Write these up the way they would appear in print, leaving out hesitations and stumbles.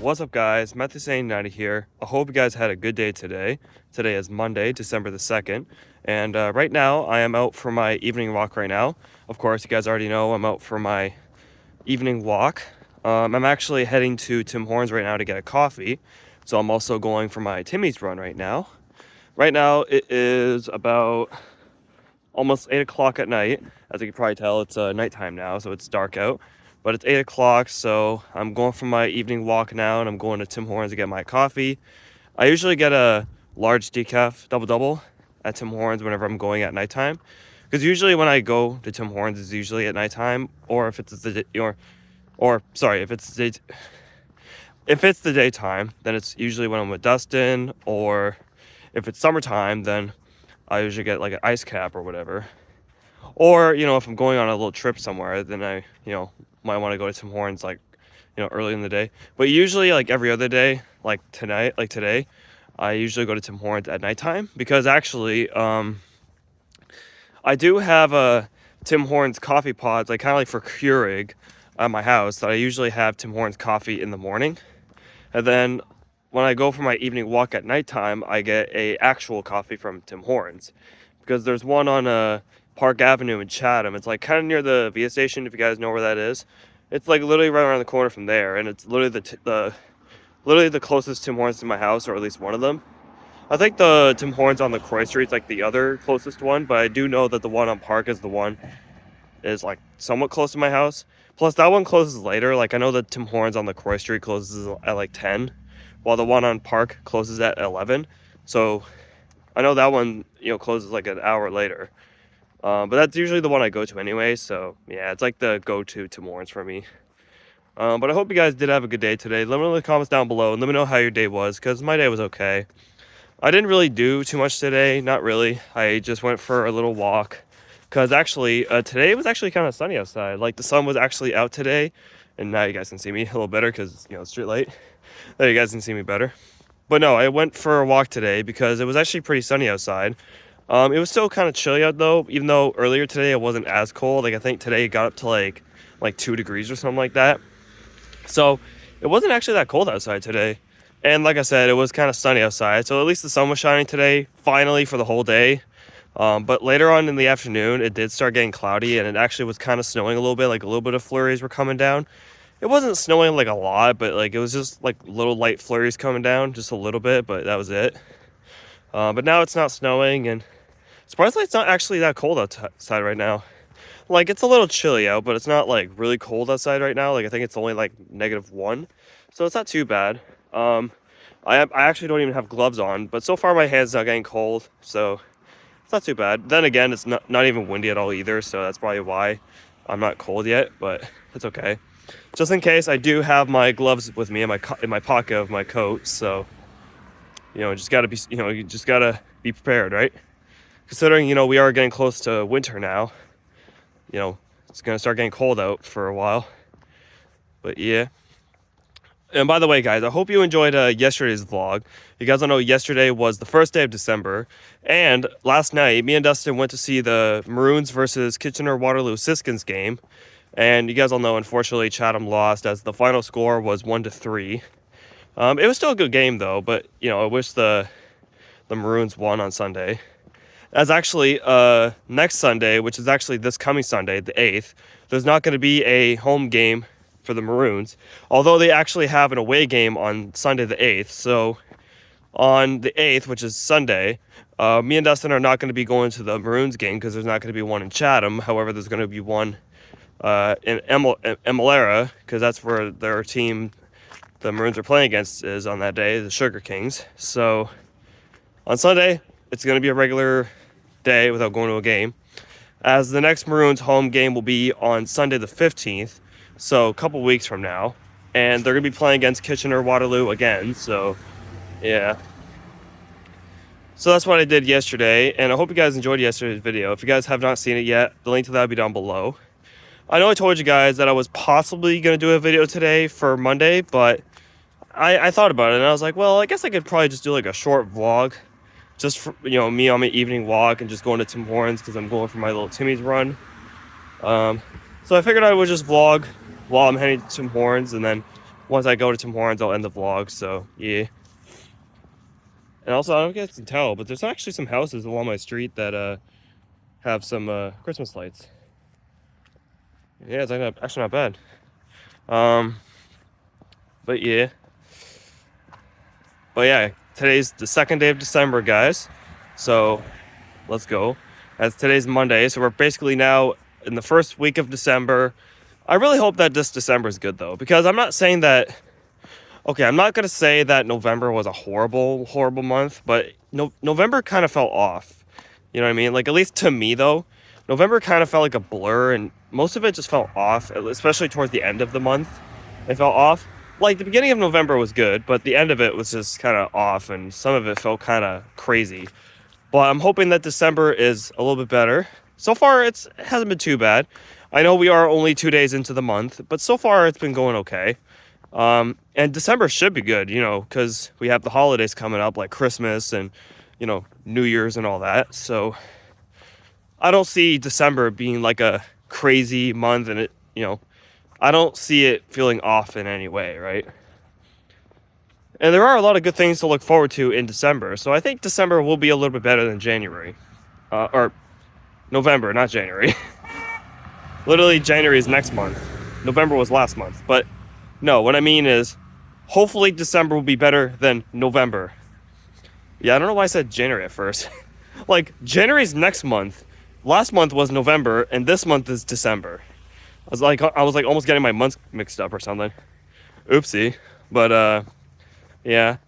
What's up, guys? Matthew90 here. I hope you guys had a good day today. Today is Monday, December the 2nd, and right now I am out for my evening walk right now. Of course, you guys already know I'm out for my evening walk. I'm actually heading to Tim Hortons right now to get a coffee, so I'm also going for my Timmies run right now. Right now it is about almost 8 o'clock at night. As you can probably tell, it's nighttime now, so it's dark out. But it's 8 o'clock, so I'm going for my evening walk now, and I'm going to Tim Hortons to get my coffee. I usually get a large decaf double-double at Tim Hortons whenever I'm going at nighttime. Because usually when I go to Tim Hortons, it's usually at nighttime, or if it's the if it's the daytime, then it's usually when I'm with Dustin, or if it's summertime, then I usually get like an ice cap or whatever. Or, if I'm going on a little trip somewhere, then I, might want to go to Tim Hortons like, early in the day. But usually like every other day, like today, I usually go to Tim Hortons at nighttime because actually, I do have a Tim Hortons coffee pods, like kind of like for Keurig at my house, that I usually have Tim Hortons coffee in the morning. And then when I go for my evening walk at nighttime, I get a actual coffee from Tim Hortons because there's one on Park Avenue in Chatham. It's like kind of near the VIA station, if you guys know where that is. It's like literally right around the corner from there, and it's literally the closest Tim Hortons to my house, or at least one of them. I think the Tim Hortons on the Croix Street is like the other closest one, but I do know that the one on Park is like somewhat close to my house. Plus that one closes later. Like I know the Tim Hortons on the Croix Street closes at like 10, while the one on Park closes at 11. So I know that one, closes like an hour later. But that's usually the one I go to anyway, so yeah, it's like the go-to Tim Hortons for me. But I hope you guys did have a good day today. Let me know in the comments down below and let me know how your day was, because my day was okay. I didn't really do too much today, not really. I just went for a little walk, because actually today was actually kind of sunny outside. Like the sun was actually out today, and now you guys can see me a little better because it's street light. There you guys can see me better. But no, I went for a walk today because it was actually pretty sunny outside. It was still kind of chilly out though, even though earlier today it wasn't as cold. Like I think today it got up to like 2 degrees or something like that. So it wasn't actually that cold outside today. And like I said, it was kind of sunny outside. So at least the sun was shining today, finally, for the whole day. But later on in the afternoon, it did start getting cloudy, and it actually was kind of snowing a little bit. Like a little bit of flurries were coming down. It wasn't snowing like a lot, but like it was just like little light flurries coming down, just a little bit, but that was it. But now it's not snowing, and surprisingly, it's not actually that cold outside right now. Like, it's a little chilly out, but it's not, like, really cold outside right now. Like, I think it's only, like, -1. So it's not too bad. I actually don't even have gloves on, but so far my hand's not getting cold, so it's not too bad. Then again, it's not even windy at all either, so that's probably why I'm not cold yet, but it's okay. Just in case, I do have my gloves with me in my pocket of my coat, so, you just gotta be prepared, right? Considering, we are getting close to winter now, it's going to start getting cold out for a while. But yeah. And by the way, guys, I hope you enjoyed yesterday's vlog. You guys all know yesterday was the first day of December. And last night, me and Dustin went to see the Maroons versus Kitchener-Waterloo-Siskins game. And you guys all know, unfortunately, Chatham lost, as the final score was 1-3. It was still a good game, though. But, I wish the Maroons won on Sunday. As actually, next Sunday, which is actually this coming Sunday, the 8th, there's not going to be a home game for the Maroons, although they actually have an away game on Sunday the 8th. So on the 8th, which is Sunday, me and Dustin are not going to be going to the Maroons game because there's not going to be one in Chatham. However, there's going to be one in Emilera, because that's where their team, the Maroons, are playing against, is on that day, the Sugar Kings. So on Sunday, it's going to be a regular day without going to a game, as the next Maroons home game will be on Sunday the 15th, so a couple weeks from now, and they're going to be playing against Kitchener-Waterloo again. So yeah, so that's what I did yesterday, and I hope you guys enjoyed yesterday's video. If you guys have not seen it yet, the link to that will be down below. I know I told you guys that I was possibly going to do a video today for Monday, but I thought about it, and I was like, well, I guess I could probably just do like a short vlog, just for, me on my evening walk and just going to Tim Hortons because I'm going for my little Timmies run. So I figured I would just vlog while I'm heading to Tim Hortons, and then once I go to Tim Hortons, I'll end the vlog. So yeah. And also, I don't know if you guys can tell, but there's actually some houses along my street that have some Christmas lights. Yeah, it's actually not bad. But yeah. Today's the 2nd day of December, guys. So let's go. As today's Monday, so we're basically now in the first week of December. I really hope that this December is good though, because I'm not saying that. Okay, I'm not gonna say that November was a horrible month, but November kind of felt off. You know what I mean? Like, at least to me though, November kind of felt like a blur, and most of it just felt off, especially towards the end of the month. It felt off. Like, the beginning of November was good, but the end of it was just kind of off, and some of it felt kind of crazy. But I'm hoping that December is a little bit better. So far, it hasn't been too bad. I know we are only 2 days into the month, but so far it's been going okay. And December should be good, because we have the holidays coming up, like Christmas and, New Year's and all that. So I don't see December being like a crazy month, and I don't see it feeling off in any way, right? And there are a lot of good things to look forward to in December. So I think December will be a little bit better than January. Or November, not January. Literally, January is next month. November was last month. But no, what I mean is, hopefully December will be better than November. Yeah, I don't know why I said January at first. Like, January's next month. Last month was November, and this month is December. I was like almost getting my months mixed up or something. Oopsie. But yeah.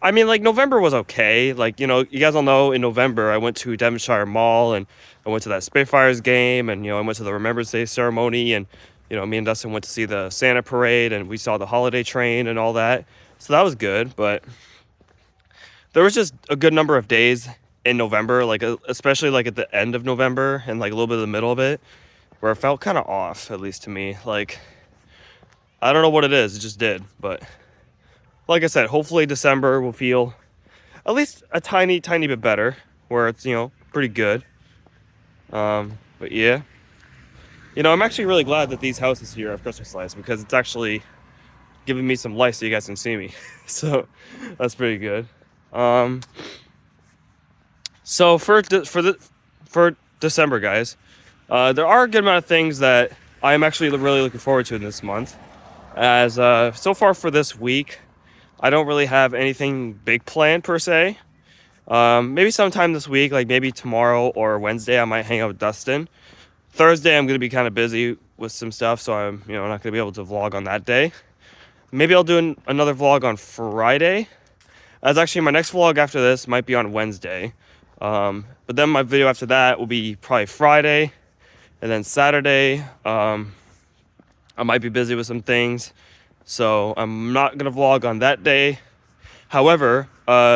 I mean, like, November was okay. Like, you guys all know in November I went to Devonshire Mall, and I went to that Spitfires game, and I went to the Remembrance Day ceremony, and me and Dustin went to see the Santa parade, and we saw the holiday train and all that. So that was good, but there was just a good number of days in November, like especially like at the end of November and like a little bit of the middle of it, where it felt kind of off, at least to me. Like, I don't know what it is, it just did. But like I said, hopefully December will feel at least a tiny bit better, where it's pretty good. But yeah, I'm actually really glad that these houses here have Christmas lights, because it's actually giving me some light so you guys can see me. So that's pretty good. So for December, guys, there are a good amount of things that I'm actually really looking forward to in this month. As so far for this week, I don't really have anything big planned per se. Maybe sometime this week, like maybe tomorrow or Wednesday, I might hang out with Dustin. Thursday, I'm going to be kind of busy with some stuff, so I'm not going to be able to vlog on that day. Maybe I'll do another vlog on Friday. As actually, my next vlog after this might be on Wednesday. But then my video after that will be probably Friday. And then Saturday, I might be busy with some things, so I'm not going to vlog on that day. However,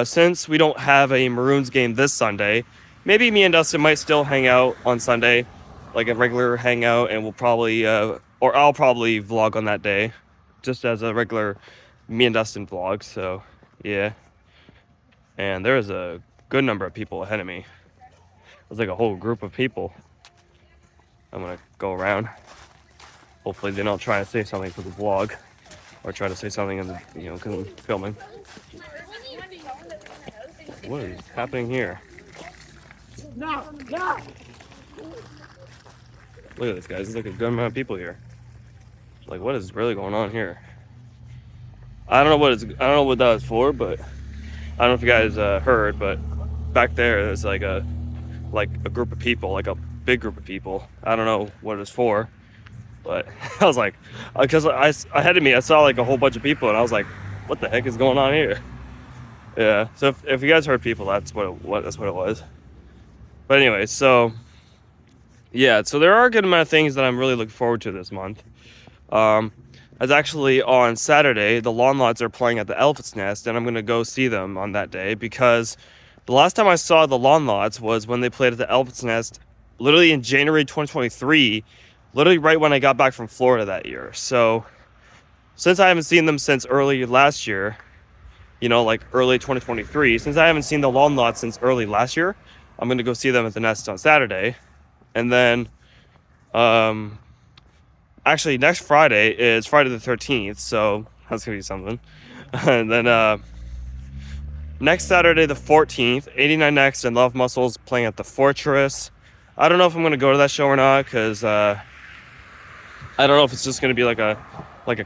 since we don't have a Maroons game this Sunday, maybe me and Dustin might still hang out on Sunday, like a regular hangout, and we'll probably, or I'll probably vlog on that day, just as a regular me and Dustin vlog. So yeah. And there is a good number of people ahead of me. There's like a whole group of people. I'm gonna go around. Hopefully they don't try to say something for the vlog, or try to say something in the, because I'm filming. What is happening here? No. Look at this, guys. There's like a good amount of people here. Like, what is really going on here? I don't know what that was for, but I don't know if you guys heard, but back there's like a group of people, like a big group of people. I don't know what it's for, but I was like, because ahead of me, I saw like a whole bunch of people, and I was like, what the heck is going on here? Yeah. So if you guys heard people, that's what it was. But anyway, so yeah, so there are a good amount of things that I'm really looking forward to this month. As actually on Saturday, the Lawn Lots are playing at the Elephant's Nest, and I'm going to go see them on that day, because the last time I saw the Lawn Lots was when they played at the Elephant's Nest, literally in January 2023, literally right when I got back from Florida that year. So since I haven't seen them since early last year, like early 2023, since I haven't seen the Lawn Lots since early last year, I'm going to go see them at the Nest on Saturday. And then, actually, next Friday is Friday the 13th, so That's gonna be something. And then next Saturday, the 14th, 89 Next and Love Muscles playing at the Fortress. I don't know if I'm gonna go to that show or not, because I don't know if it's just gonna be like a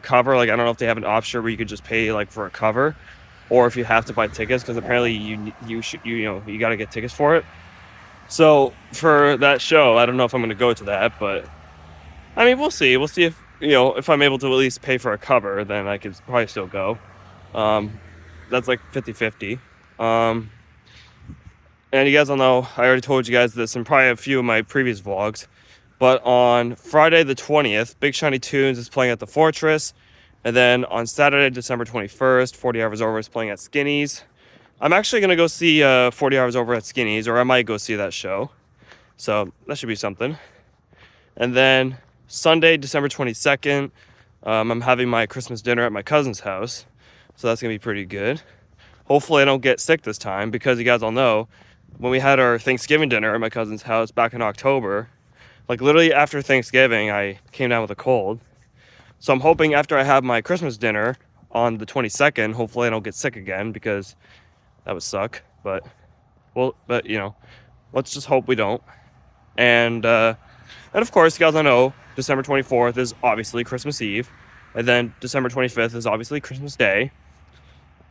cover. Like, I don't know if they have an option where you could just pay like for a cover, or if you have to buy tickets, because apparently you gotta get tickets for it. So for that show, I don't know if I'm gonna go to that, but I mean, we'll see. We'll see if I'm able to at least pay for a cover, then I could probably still go. That's like 50-50. And you guys all know, I already told you guys this in probably a few of my previous vlogs, but on Friday the 20th, Big Shiny Tunes is playing at the Fortress. And then on Saturday, December 21st, 40 Hours Over is playing at Skinny's. I'm actually going to go see 40 Hours Over at Skinny's, or I might go see that show. So that should be something. And then Sunday, December 22nd, I'm having my Christmas dinner at my cousin's house. So that's going to be pretty good. Hopefully I don't get sick this time, because you guys all know, when we had our Thanksgiving dinner at my cousin's house back in October, like literally after Thanksgiving, I came down with a cold. So I'm hoping after I have my Christmas dinner on the 22nd, hopefully I don't get sick again, because that would suck. But let's just hope we don't. And of course, you guys all know, December 24th is obviously Christmas Eve. And then December 25th is obviously Christmas Day.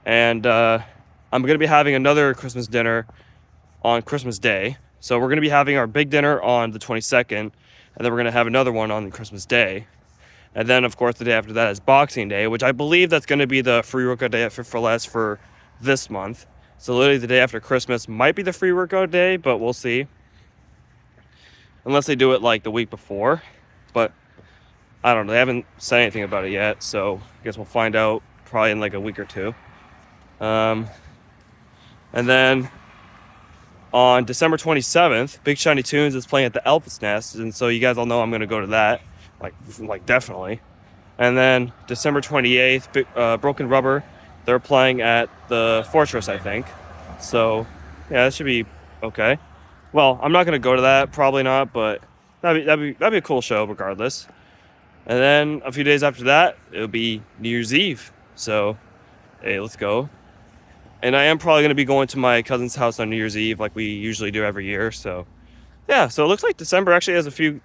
And I'm going to be having another Christmas dinner on Christmas Day. So we're going to be having our big dinner on the 22nd. And then we're going to have another one on Christmas Day. And then, of course, the day after that is Boxing Day, which I believe that's going to be the free workout day for less for this month. So literally the day after Christmas might be the free workout day, but we'll see. Unless they do it like the week before. But I don't know. They haven't said anything about it yet. So I guess we'll find out probably in like a week or two. And then on December 27th, Big Shiny Tunes is playing at the Elvis Nest. And so you guys all know I'm going to go to that. Like definitely. And then December 28th, Broken Rubber, they're playing at the Fortress, I think. So yeah, that should be okay. Well, I'm not going to go to that, probably not, but that'd be a cool show regardless. And then a few days after that, it'll be New Year's Eve. So hey, let's go. And I am probably going to be going to my cousin's house on New Year's Eve like we usually do every year. So yeah, so it looks like December actually has a few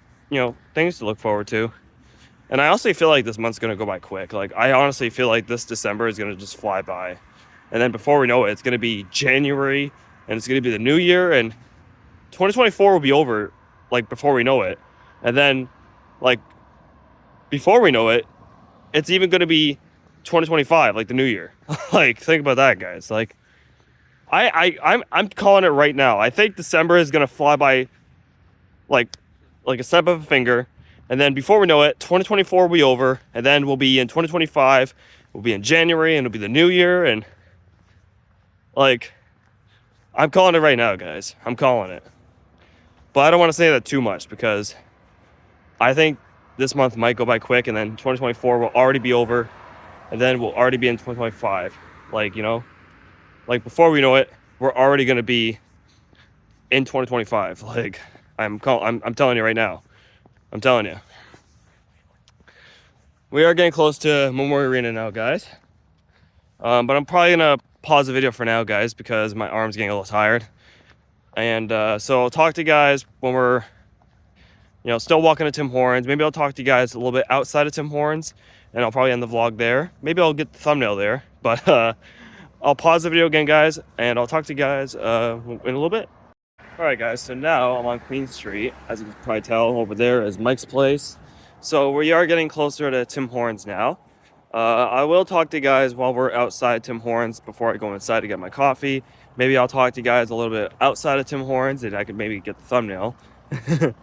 things to look forward to. And I honestly feel like this month's going to go by quick. Like, I honestly feel like this December is going to just fly by. And then before we know it, it's going to be January, and it's going to be the new year, and 2024 will be over, like, before we know it. And then, like, before we know it, it's even going to be 2025, like the new year. Like, think about that, guys. Like, I'm calling it right now. I think December is going to fly by, like a snap of a finger, and then before we know it, 2024 will be over, and then we'll be in 2025, we'll be in January, and it'll be the new year, and like, I'm calling it right now, guys. I'm calling it. But I don't want to say that too much, because I think this month might go by quick, and then 2024 will already be over, and then we'll already be in 2025. Like, like before we know it, we're already going to be in 2025. Like, I'm telling you right now. I'm telling you. We are getting close to Memorial Arena now, guys. But I'm probably going to pause the video for now, guys, because my arm's getting a little tired. And so I'll talk to you guys when we're, still walking to Tim Hortons. Maybe I'll talk to you guys a little bit outside of Tim Hortons, and I'll probably end the vlog there. Maybe I'll get the thumbnail there. But I'll pause the video again, guys, and I'll talk to you guys in a little bit. Alright guys, so now I'm on Queen Street. As you can probably tell, over there is Mike's place. So we are getting closer to Tim Hortons now. I will talk to you guys while we're outside Tim Hortons before I go inside to get my coffee. Maybe I'll talk to you guys a little bit outside of Tim Hortons, and I could maybe get the thumbnail. That'd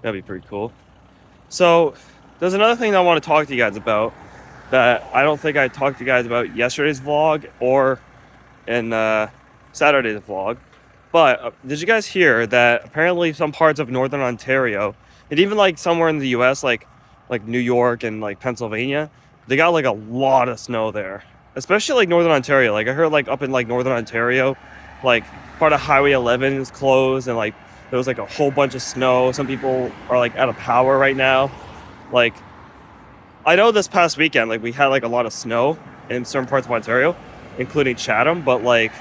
be pretty cool. So there's another thing that I want to talk to you guys about that I don't think I talked to you guys about yesterday's vlog or in Saturday's vlog. But did you guys hear that apparently some parts of northern Ontario, and even like somewhere in the US, like New York and like Pennsylvania, they got like a lot of snow there, especially like northern Ontario. Like I heard like up in like northern Ontario, like part of Highway 11 is closed, and like there was like a whole bunch of snow. Some people are like out of power right now. Like, I know this past weekend, like we had like a lot of snow, in certain parts of Ontario, including Chatham. But like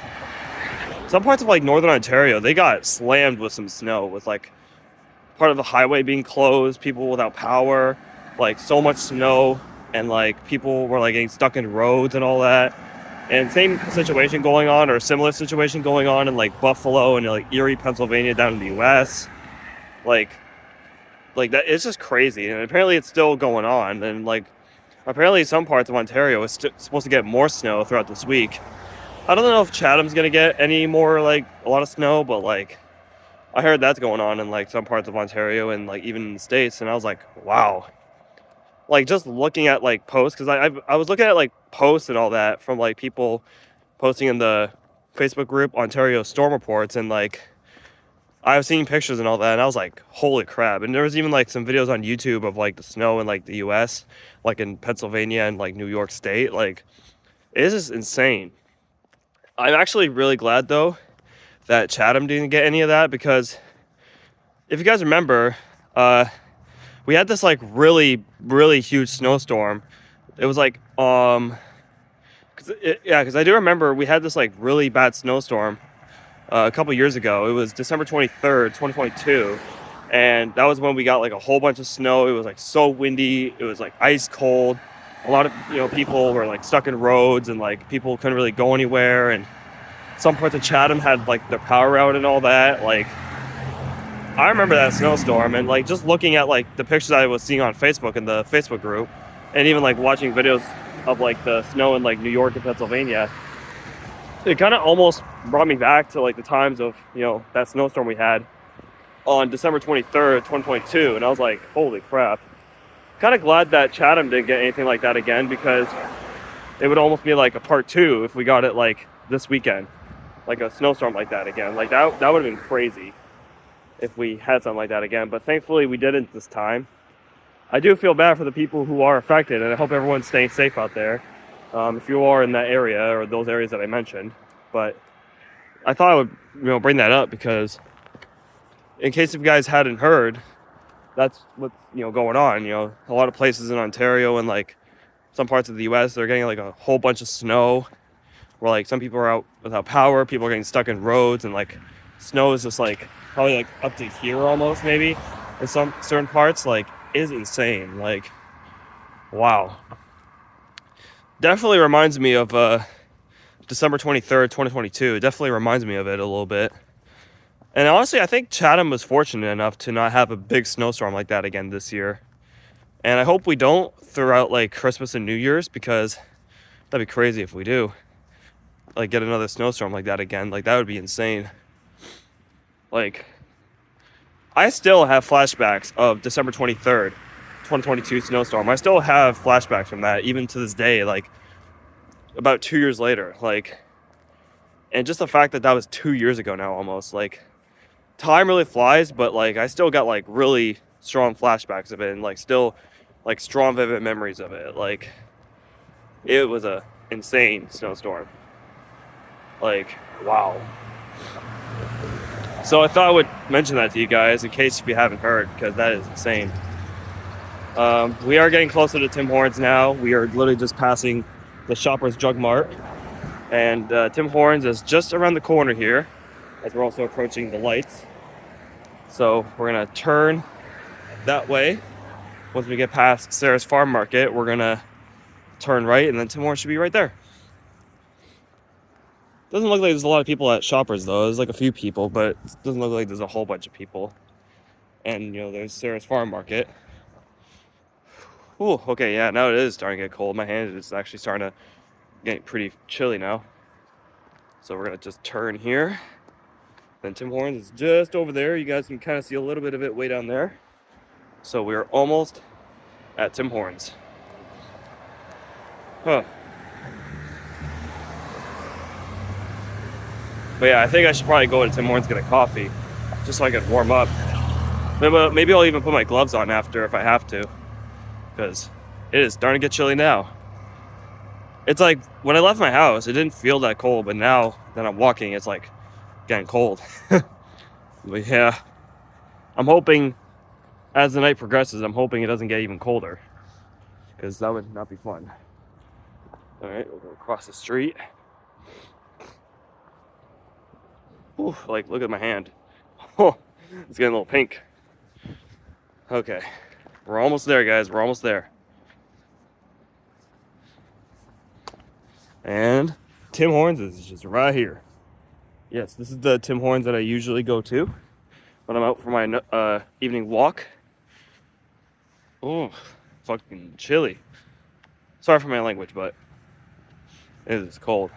some parts of like northern Ontario, they got slammed with some snow, with like part of the highway being closed, people without power, like so much snow, and like people were like getting stuck in roads and all that. And same situation going on, or similar situation going on in like Buffalo and like Erie, Pennsylvania, down in the U.S. Like that, it's just crazy. And apparently it's still going on. And like apparently some parts of Ontario is supposed to get more snow throughout this week. I don't know if Chatham's gonna get any more, like a lot of snow, but like I heard that's going on in like some parts of Ontario and like even in the States. And I was like, wow. Like just looking at like posts, because I was looking at like posts and all that from like people posting in the Facebook group Ontario Storm Reports, and like I've seen pictures and all that, and I was like, holy crap. And there was even like some videos on YouTube of like the snow in like the US, like in Pennsylvania and like New York State. Like it is just insane. I'm actually really glad though that Chatham didn't get any of that, because if you guys remember, we had this like really huge snowstorm. It was like because I do remember we had this like really bad snowstorm a couple years ago. It was December 23rd, 2022, and that was when we got like a whole bunch of snow. It was like so windy. It was like ice cold. A lot of people were like stuck in roads, and like people couldn't really go anywhere, and some parts of Chatham had like their power out and all that. Like I remember that snowstorm, and like just looking at like the pictures I was seeing on Facebook in the Facebook group, and even like watching videos of like the snow in like New York and Pennsylvania, it kind of almost brought me back to like the times of that snowstorm we had on December 23rd, 2022, and I was like, holy crap. Kind of glad that Chatham didn't get anything like that again, because it would almost be like a part 2 if we got it like this weekend, like a snowstorm like that again. Like that would have been crazy if we had something like that again, but thankfully we didn't this time. I do feel bad for the people who are affected, and I hope everyone's staying safe out there, if you are in that area or those areas that I mentioned. But I thought I would bring that up, because in case if you guys hadn't heard, that's what's going on. A lot of places in Ontario and like some parts of the US, they're getting like a whole bunch of snow, where like some people are out without power, people are getting stuck in roads, and like snow is just like probably like up to here almost, maybe in some certain parts. Like is insane. Like wow. Definitely reminds me of December 23rd, 2022. It definitely reminds me of it a little bit. And honestly, I think Chatham was fortunate enough to not have a big snowstorm like that again this year. And I hope we don't throughout like Christmas and New Year's, because that'd be crazy if we do like get another snowstorm like that again. Like that would be insane. Like I still have flashbacks of December 23rd, 2022 snowstorm. I still have flashbacks from that even to this day, like about 2 years later. Like, and just the fact that that was 2 years ago now almost, like time really flies, but like I still got like really strong flashbacks of it, and like still like strong vivid memories of it. Like it was a insane snowstorm. Like wow. So I thought I would mention that to you guys in case if you haven't heard, because that is insane. We are getting closer to Tim Hortons now. We are literally just passing the Shoppers Drug Mart, and Tim Hortons is just around the corner here, as we're also approaching the lights. So we're gonna turn that way. Once we get past Sarah's Farm Market, we're gonna turn right, and then Tim Hortons should be right there. Doesn't look like there's a lot of people at Shoppers though. There's like a few people, but it doesn't look like there's a whole bunch of people. And there's Sarah's Farm Market. Ooh, okay, yeah, now it is starting to get cold. My hand is actually starting to get pretty chilly now. So we're gonna just turn here. Then Tim Hortons is just over there. You guys can kind of see a little bit of it way down there. So we're almost at Tim Hortons. Huh. But yeah, I think I should probably go to Tim Hortons get a coffee, just so I can warm up. Maybe I'll even put my gloves on after if I have to, because it is starting to get chilly now. It's like when I left my house, it didn't feel that cold, but now that I'm walking, it's like getting cold. But yeah, I'm hoping as the night progresses, I'm hoping it doesn't get even colder, because that would not be fun. All right, we'll go across the street. Ooh, like, look at my hand. Oh, it's getting a little pink. Okay, we're almost there, guys. We're almost there. And Tim Hortons is just right here. Yes, this is the Tim Hortons that I usually go to when I'm out for my evening walk. Oh, fucking chilly. Sorry for my language, but it is cold.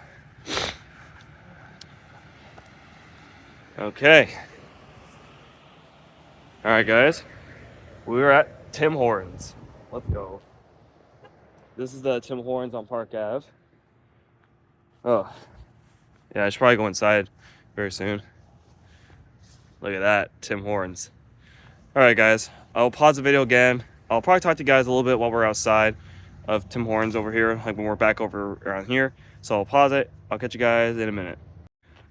Okay. All right, guys. We're at Tim Hortons. Let's go. This is the Tim Hortons on Park Ave. Oh, yeah, I should probably go inside very soon. Look at that, Tim Hortons. All right, guys. I'll pause the video again. I'll probably talk to you guys a little bit while we're outside of Tim Hortons over here, like when we're back over around here. So I'll pause it. I'll catch you guys in a minute.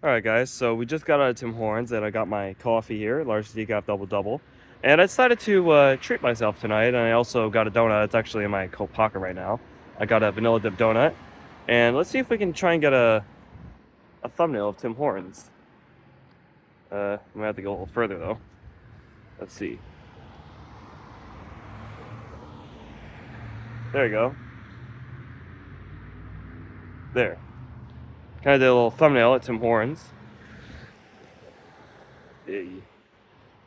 All right, guys. So we just got out of Tim Hortons, and I got my coffee here, large decaf double. And I decided to treat myself tonight, and I also got a donut. It's actually in my coat pocket right now. I got a vanilla dip donut, and let's see if we can try and get a thumbnail of Tim Hortons. I'm gonna have to go a little further though. Let's see. There you go. There. Kind of did a little thumbnail at Tim Hortons. Hey.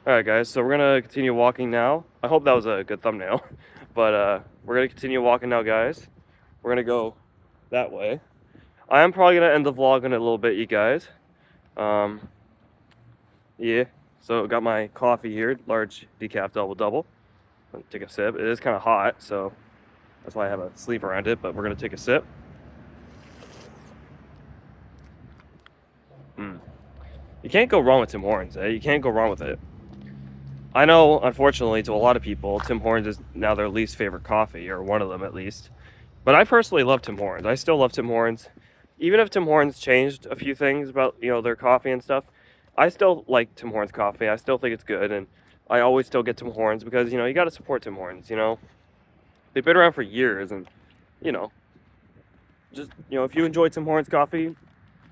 Alright guys, so we're gonna continue walking now. I hope that was a good thumbnail. But we're gonna continue walking now, guys. We're gonna go that way. I am probably gonna end the vlog in a little bit, you guys. Yeah. So got my coffee here, large decaf double. Take a sip. It is kind of hot, so that's why I have a sleeve around it, but we're gonna take a sip. You can't go wrong with Tim Hortons, eh? You can't go wrong with it. I know, unfortunately, to a lot of people, Tim Hortons is now their least favorite coffee, or one of them at least. But I personally love Tim Hortons. I still love Tim Hortons. Even if Tim Hortons changed a few things about, their coffee and stuff, I still like Tim Hortons coffee. I still think it's good, and I always still get Tim Hortons because, you got to support Tim Hortons, They've been around for years, and, just, if you enjoy Tim Hortons coffee,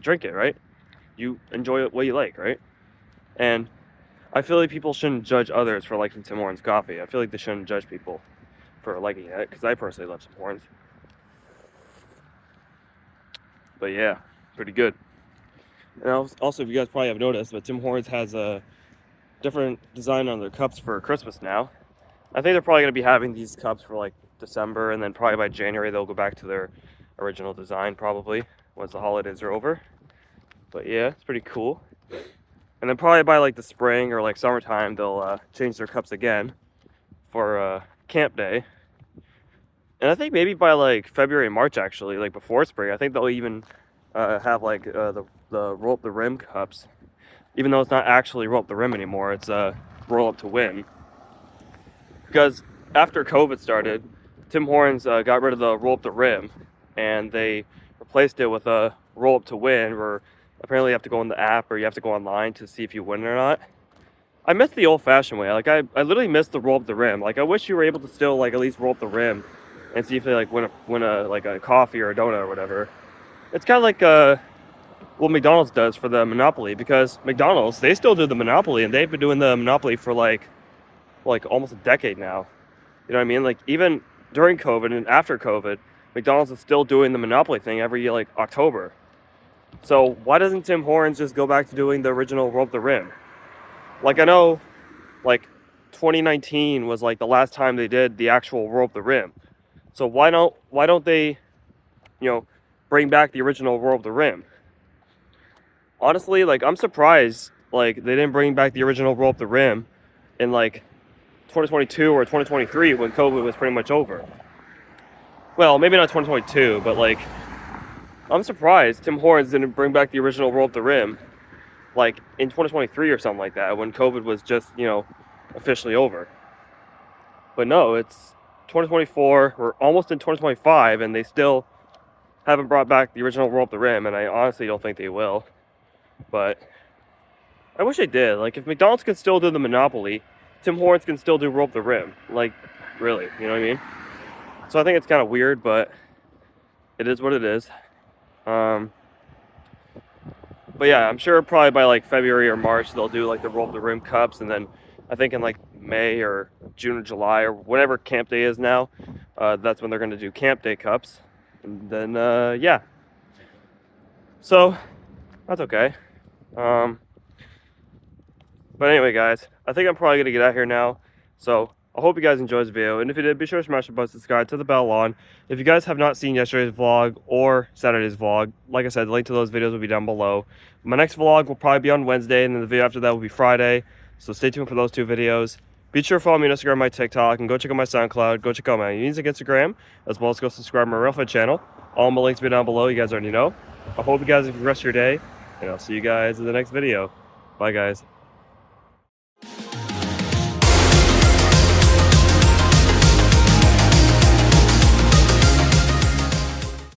drink it, right? You enjoy it what you like, right? And I feel like people shouldn't judge others for liking Tim Hortons coffee. I feel like they shouldn't judge people for liking it, because I personally love Tim Hortons. But yeah, pretty good. And also, if you guys probably have noticed, but Tim Hortons has a different design on their cups for Christmas now. I think they're probably going to be having these cups for like December, and then probably by January they'll go back to their original design, probably once the holidays are over. But yeah, it's pretty cool. And then probably by like the spring or like summertime, they'll change their cups again for camp day. And I think maybe by like February, March, actually, like before spring, I think they'll even have like the roll up the rim cups, even though it's not actually roll up the rim anymore. It's roll up to win. Because after COVID started, Tim Hortons got rid of the roll up the rim, and they replaced it with a roll up to win, where apparently you have to go in the app or you have to go online to see if you win or not. I miss the old-fashioned way. Like I literally miss the roll up the rim. Like I wish you were able to still like at least roll up the rim and see if they like win a like a coffee or a donut or whatever. It's kind of like what McDonald's does for the Monopoly, because McDonald's, they still do the Monopoly, and they've been doing the Monopoly for like almost a decade now. You know what I mean? Like even during COVID and after COVID, McDonald's is still doing the Monopoly thing every like October. So why doesn't Tim Hortons just go back to doing the original roll up the rim? Like I know, like 2019 was like the last time they did the actual roll up the rim. So why don't they, bring back the original roll up the rim? Honestly, like I'm surprised like they didn't bring back the original roll up the rim in like 2022 or 2023 when COVID was pretty much over. Well, maybe not 2022, but like I'm surprised Tim Hortons didn't bring back the original roll up the rim like in 2023 or something like that, when COVID was just, officially over. But no, it's 2024, we're almost in 2025, and they still haven't brought back the original roll up the rim, and I honestly don't think they will. But I wish they did. Like if McDonald's can still do the Monopoly, Tim Hortons can still do roll up the rim. Like really, you know what I mean? So I think it's kind of weird, but it is what it is. But yeah, I'm sure probably by like February or March they'll do like the Roll the Rim Cups, and then I think in like May or June or July or whatever camp day is now, that's when they're going to do camp day cups. And then yeah, so that's okay. But anyway, guys, I think I'm probably going to get out here now. So I hope you guys enjoyed this video, and if you did, be sure to smash the button, subscribe to the bell on. If you guys have not seen yesterday's vlog or Saturday's vlog, like I said, the link to those videos will be down below. My next vlog will probably be on Wednesday, and then the video after that will be Friday. So stay tuned for those 2 videos. Be sure to follow me on Instagram, my TikTok, and go check out my SoundCloud. Go check out my music Instagram, as well as go subscribe to my Real Fit channel. All my links will be down below. You guys already know. I hope you guys have the rest of your day, and I'll see you guys in the next video. Bye, guys.